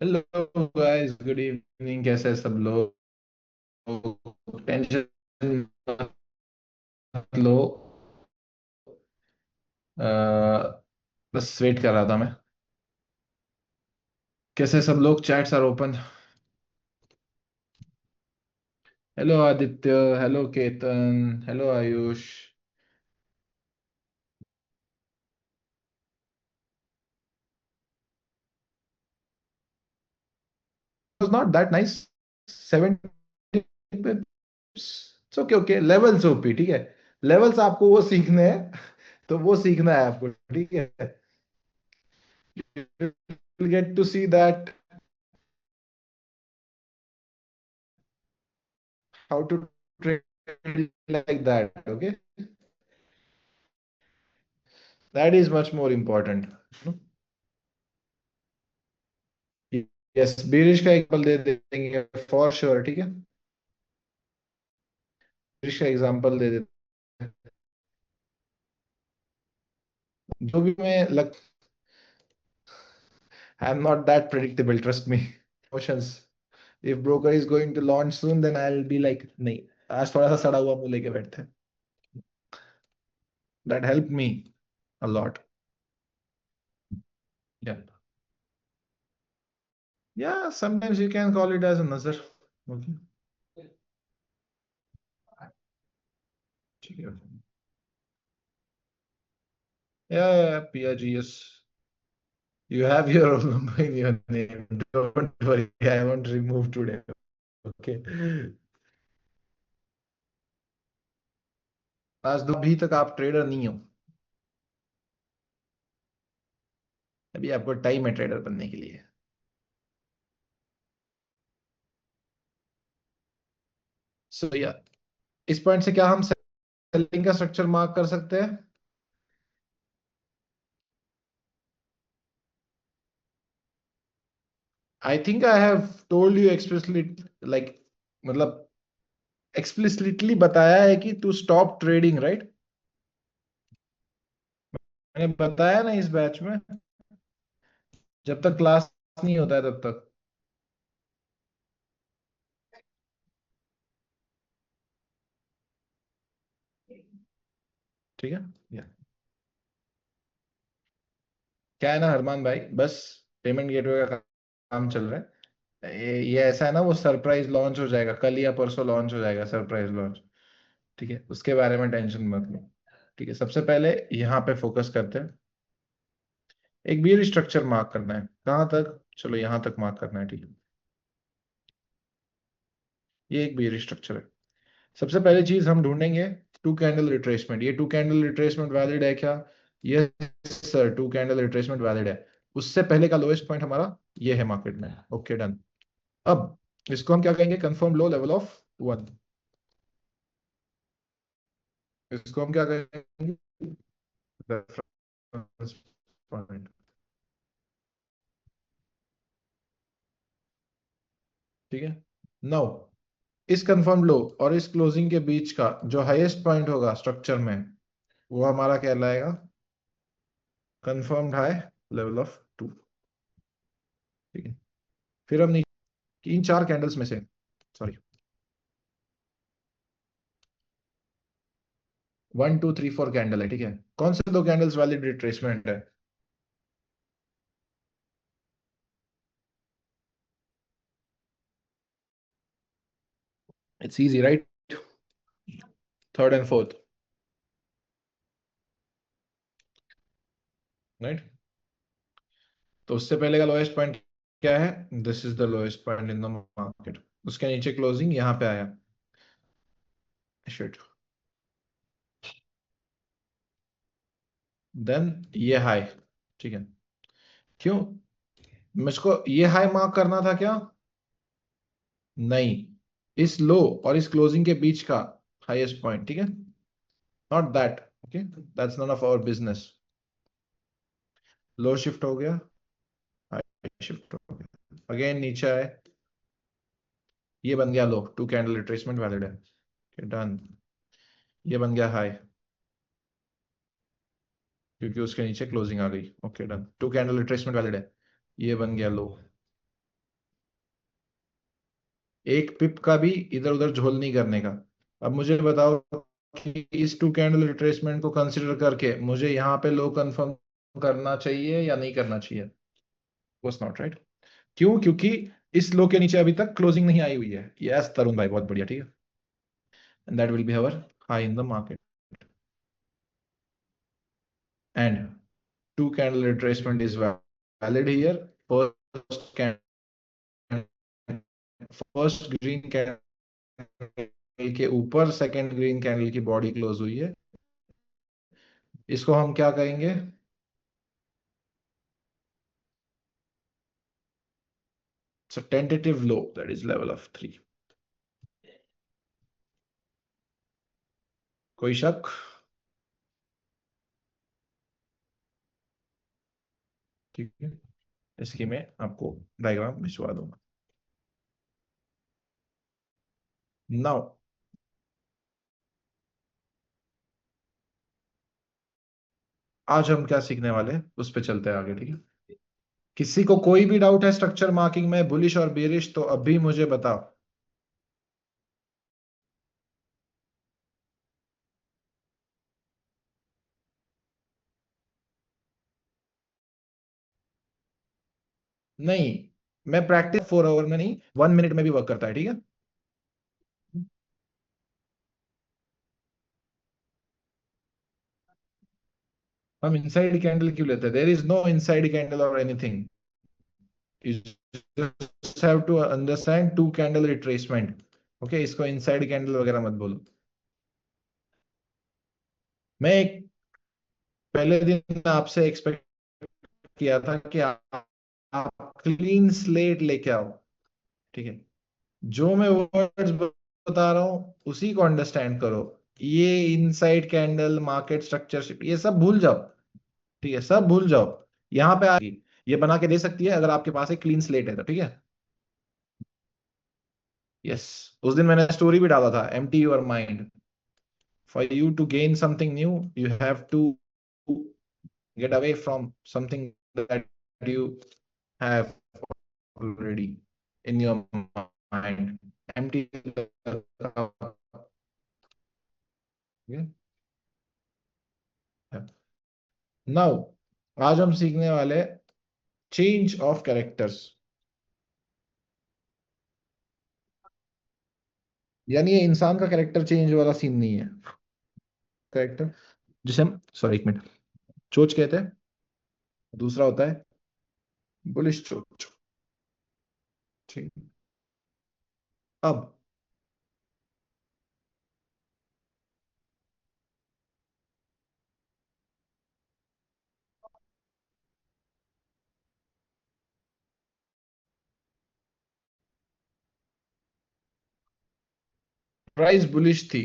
Hello guys, good evening. कैसे हैं सब लोग? टेंशन मत लो। बस वेट कर रहा था मैं। कैसे सब लोग? Chats are open. Hello Aditya. Hello Ketan. Hello Ayush. Was not that nice. 70 pips. Okay okay, levels OP, ठीक है। लेवल्स आपको वो सीखने हैं। तो वो सीखना है आपको, ठीक है। Get to see that how to trade like that, okay. That is much more important. Yes, bearish का एग्जाम्पल दे देंगे फॉर श्योर, ठीक है। बीरिश का एग्जाम्पल दे देते हैं। जो भी मैं लग I am not that predictable, trust me. Emotions. If broker is going to launch soon then I will be like नहीं, आज थोड़ा सा सड़ा हुआ मुंह लेके बैठते हैं। That help me a lot. Yeah yeah sometimes you can call it as a नजर। ओके, ठीक है। Yeah Piya ji, yes. You have your own number in your name. Don't worry, I won't remove today. Okay. आज तो अभी तक आप trader नहीं हो। अभी आपको टाइम है ट्रेडर बनने के लिए। सो या इस पॉइंट से क्या हम सेलिंग का स्ट्रक्चर मार्क कर सकते हैं? I think I have told you expressly, like, मतलब एक्सप्लिसिटली बताया है कि टू स्टॉप ट्रेडिंग, राइट? मैंने बताया ना इस बैच में, जब तक क्लास नहीं होता है तब तक। ठीक है। या क्या है ना हरमान भाई, बस पेमेंट गेटवे का काम चल रहा है। ये ऐसा है ना, वो सरप्राइज लॉन्च हो जाएगा कल या परसों, लॉन्च हो जाएगा सरप्राइज लॉन्च। ठीक है, उसके बारे में टेंशन मत लो। ठीक है, सबसे पहले यहाँ पे फोकस करते हैं। एक भी स्ट्रक्चर मार्क करना है। कहाँ तक? चलो यहाँ तक मार्क करना है, ठीक है। ये एक भी स्ट्रक्चर है। सबसे पहले चीज हम ढूंढेंगे टू कैंडल रिट्रेसमेंट। ये टू कैंडल रिट्रेसमेंट वैलिड है क्या? ये sir, two candle retracement valid है। उससे पहले का लोएस्ट पॉइंट हमारा ये है मार्केट में। Okay, done. अब इसको हम क्या कहेंगे? Confirm low level of 1। इसको हम क्या कहेंगे? Reference point. ठीक है। नाउ इस कंफर्म लो और इस क्लोजिंग के बीच का जो हाईएस्ट पॉइंट होगा स्ट्रक्चर में, वो हमारा कहलाएगा कंफर्म्ड हाई लेवल ऑफ 2। ठीक है। फिर हम इन चार कैंडल्स में से, सॉरी, 1 2 3 4 कैंडल है, ठीक है। कौन से दो कैंडल्स वैलिड रिट्रेसमेंट है? It's easy, right? Third and fourth, right? तो उससे पहले का लोएस्ट पॉइंट क्या है? This is the lowest point in the market. उसके नीचे क्लोजिंग यहाँ पे आया। शिट। देन ये हाई, ठीक है। क्यों मुझको ये हाई मार्क करना था क्या? नहीं, इस लो और इस क्लोजिंग के बीच का हाईएस्ट पॉइंट, ठीक है। Not that, okay. That's none of our business. Low shift हो गया, हाई शिफ्ट हो गया, अगेन नीचे आए, ये बन गया लो, टू कैंडल रिट्रेसमेंट वैलिड है, डन। ये बन गया हाई क्योंकि उसके नीचे क्लोजिंग आ गई। Okay, done. Two candle retracement valid है। ये बन गया लो, एक पिप का भी इधर उधर झोल नहीं करने का। अब मुझे बताओ कि इस टू कैंडल रिट्रेसमेंट को कंसिडर करके मुझे यहाँ पे लो कंफर्म करना चाहिए या नहीं करना चाहिए? Was not right. क्यों? क्योंकि इस लो के नीचे अभी तक क्लोजिंग नहीं आई हुई है। यस तरुण भाई, बहुत बढ़िया, ठीक है। And that will be our high in the market. And two candle retracement is valid here. First can first green candle के ऊपर सेकंड ग्रीन कैंडल की बॉडी क्लोज हुई है। इसको हम क्या कहेंगे? So tentative low, that is level of 3। कोई शक? ठीक है, इसकी मैं आपको डायग्राम भिजवा दूंगा। नाउ आज हम क्या सीखने वाले हैं उस पे चलते हैं आगे, ठीक है। किसी को कोई भी डाउट है स्ट्रक्चर मार्किंग में, बुलिश और बेरिश, तो अभी मुझे बताओ। नहीं, मैं प्रैक्टिस 4 आवर में नहीं, 1 मिनट में भी वर्क करता है, ठीक है। हम इनसाइड कैंडल क्यों लेते हैं? There is no inside candle और anything. You just have to understand two candle retracement। Okay, इसको इनसाइड कैंडल वगैरह मत बोलो। मैं एक पहले दिन आपसे एक्सपेक्ट किया था कि आप क्लीन स्लेट लेके आओ, ठीक है। जो मैं वर्ड्स बता रहा हूं उसी को अंडरस्टैंड करो। ये इनसाइड कैंडल, मार्केट स्ट्रक्चरशिप, ये सब भूल जाओ, ठीक है, सब भूल जाओ। यहाँ पे आगे ये बना के दे सकती है अगर आपके पास एक क्लीन स्लेट है तो, ठीक है। यस, उस दिन मैंने स्टोरी भी डाला था, empty your mind. For you to gain something new, you have to get away from something that you have already in your mind. Empty the cup. Now आज हम सीखने वाले चेंज ऑफ कैरेक्टर्स। यानी ये इंसान का कैरेक्टर चेंज वाला scene नहीं है। कैरेक्टर जिसे हम, सॉरी एक मिनट, चोच कहते हैं, दूसरा होता है बुलिश चोच, ठीक। अब प्राइस बुलिश थी,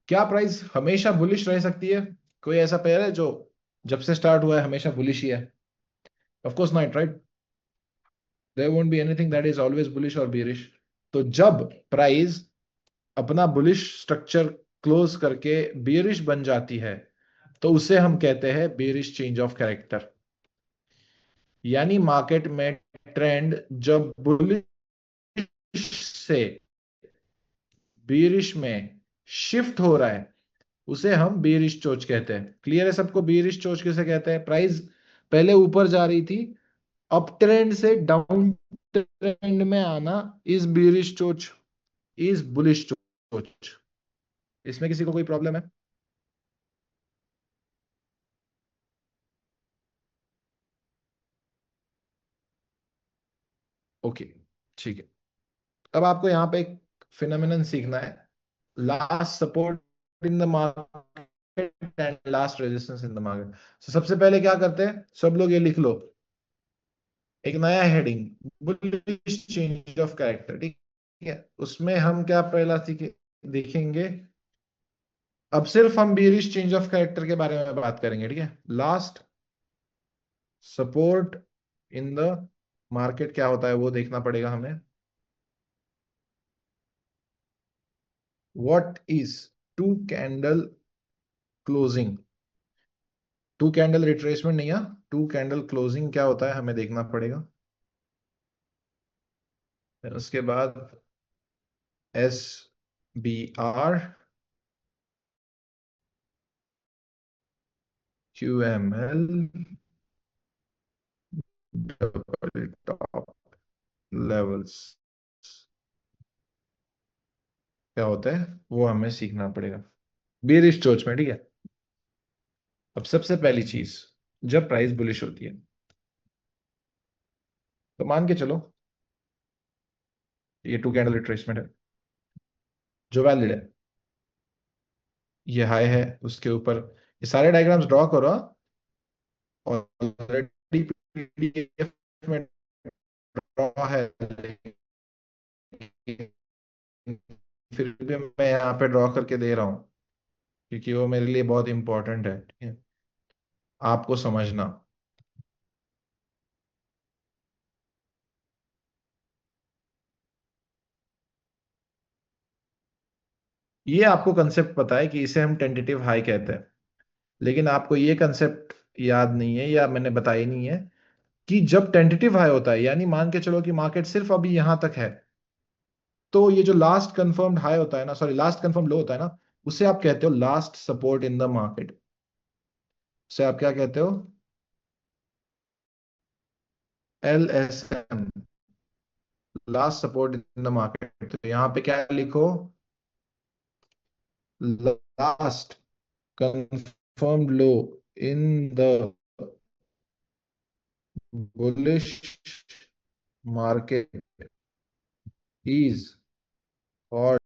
क्या प्राइस हमेशा बुलिश रह सकती है? कोई ऐसा पेयर है जो जब से स्टार्ट हुआ है हमेशा बुलिश ही है? Of course not, right. There won't be anything that is always bullish और बेरिश। तो जब प्राइस अपना बुलिश स्ट्रक्चर क्लोज करके बेरिश बन जाती है तो उसे हम कहते हैं बेरिश चेंज ऑफ कैरेक्टर। यानी मार्केट में ट्रेंड जब बुलिश से बेरिश में शिफ्ट हो रहा है उसे हम बेरिश चोच कहते हैं। क्लियर है सबको बेरिश चोच किसे कहते हैं? प्राइस पहले ऊपर जा रही थी, अप ट्रेंड से डाउन ट्रेंड में आना इज बेरिश चोच, इज बुलिश चोच। इसमें किसी को कोई प्रॉब्लम है? ओके, ठीक है। अब आपको यहाँ पे एक फिनोमिनन सीखना है, last support in the market and last resistance in the market. सबसे पहले क्या करते हैं, सब लोग ये लिख लो, एक नया heading, bullish change of character, ठीक है। उसमें हम क्या पहला सीखे देखेंगे? अब सिर्फ हम बेरिश चेंज ऑफ कैरेक्टर के बारे में बात करेंगे, ठीक है। Last support in the market क्या होता है वो देखना पड़ेगा हमें। What is two candle closing? Two candle retracement नहीं है, टू कैंडल क्लोजिंग क्या होता है हमें देखना पड़ेगा। फिर उसके बाद SBR QML double top levels क्या होता है वो हमें सीखना पड़ेगा बेरिश चोच में, ठीक है। अब सबसे पहली चीज, जब प्राइस बुलिश होती है तो मान के चलो ये 2 कैंडल रिट्रेसमेंट है जो वैलिड है, ये हाई है उसके ऊपर, ये सारे डायग्राम्स ड्रॉ करो ऑलरेडी पीडीएफ में ड्रॉ है, लेकिन फिर भी मैं यहाँ पे ड्रॉ करके दे रहा हूँ क्योंकि वो मेरे लिए बहुत इंपॉर्टेंट है, ठीक है, आपको समझना। ये आपको कंसेप्ट पता है कि इसे हम टेंटेटिव हाई कहते हैं, लेकिन आपको ये कंसेप्ट याद नहीं है या मैंने बताया नहीं है कि जब टेंटेटिव हाई होता है, यानी मान के चलो कि मार्केट सिर्फ अभी यहां तक है, तो ये जो लास्ट कंफर्म्ड हाई होता है ना, सॉरी लास्ट कंफर्म लो होता है ना, उसे आप कहते हो last support in the market. उसे आप क्या कहते हो? LSM, last support in the market. तो यहाँ पे क्या लिखो? Last confirmed low in the bullish market is for